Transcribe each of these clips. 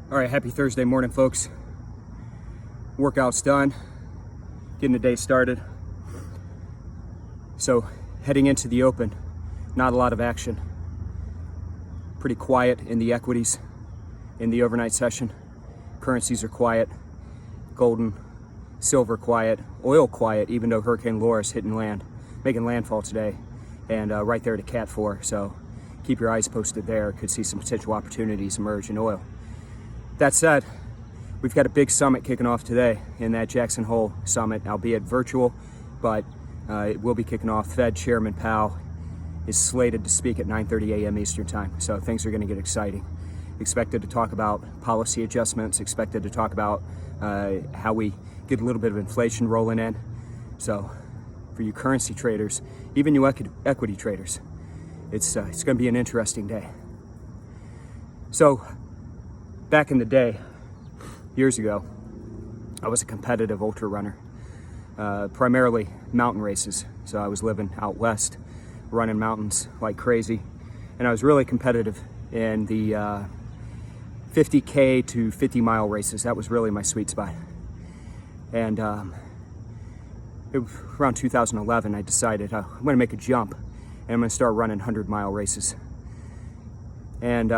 All right, happy Thursday morning, folks. Workout's done, getting the day started. So heading into the open, not a lot of action. Pretty quiet in the equities in the overnight session. Currencies are quiet, gold and silver quiet, oil quiet, even though Hurricane Laura's hitting land, making landfall today, and right there to Cat 4. So keep your eyes posted there. Could see some potential opportunities emerge in oil. That said, we've got a big summit kicking off today in that Jackson Hole summit, albeit virtual, but it will be kicking off. Fed Chairman Powell is slated to speak at 9:30 a.m. Eastern Time, so things are going to get exciting. Expected to talk about policy adjustments, expected to talk about how we get a little bit of inflation rolling in. So for you currency traders, even you equity traders, it's going to be an interesting day. So back in the day, years ago, I was a competitive ultra runner, primarily mountain races. So I was living out west, running mountains like crazy, and I was really competitive in the 50K to 50-mile races. That was really my sweet spot. And it was around 2011, I decided I'm going to make a jump, and I'm going to start running 100-mile races. And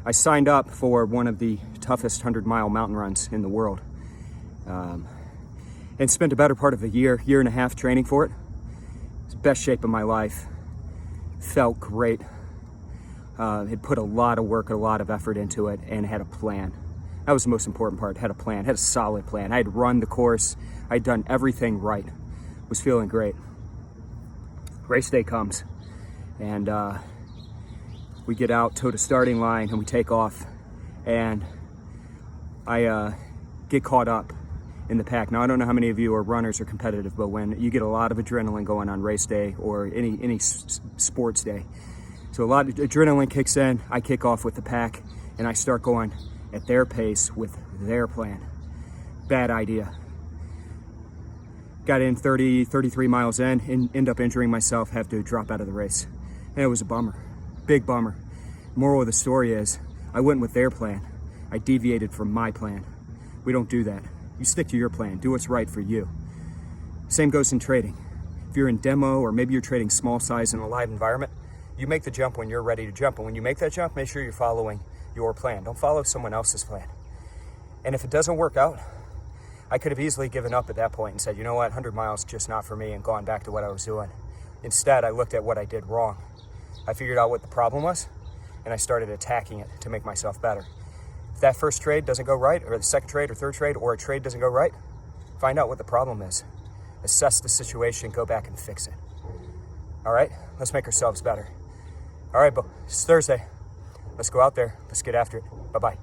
I signed up for one of the toughest 100-mile mountain runs in the world, and spent a better part of a year and a half training for it. It's the best shape of my life. Felt great. Had put a lot of work, a lot of effort into it, and had a plan. That was the most important part. Had a plan, had a solid plan. I had run the course. I'd done everything right. Was feeling great. Race day comes, and we get out to the starting line and we take off, and I get caught up in the pack. Now, I don't know how many of you are runners or competitive, but when you get a lot of adrenaline going on race day or any sports day, so a lot of adrenaline kicks in, I kick off with the pack, and I start going at their pace with their plan. Bad idea. Got in 33 miles in, and end up injuring myself, have to drop out of the race. And it was a bummer. Big bummer. Moral of the story is, I went with their plan. I deviated from my plan. We don't do that. You stick to your plan. Do what's right for you. Same goes in trading. If you're in demo, or maybe you're trading small size in a live environment, you make the jump when you're ready to jump. And when you make that jump, make sure you're following your plan. Don't follow someone else's plan. And if it doesn't work out, I could have easily given up at that point and said, you know what, 100 miles just not for me, and gone back to what I was doing. Instead, I looked at what I did wrong. I figured out what the problem was, and I started attacking it to make myself better. If that first trade doesn't go right, or the second trade or third trade, or a trade doesn't go right, find out what the problem is. Assess the situation, go back and fix it. All right, let's make ourselves better. All right, it's Thursday. Let's go out there. Let's get after it. Bye-bye.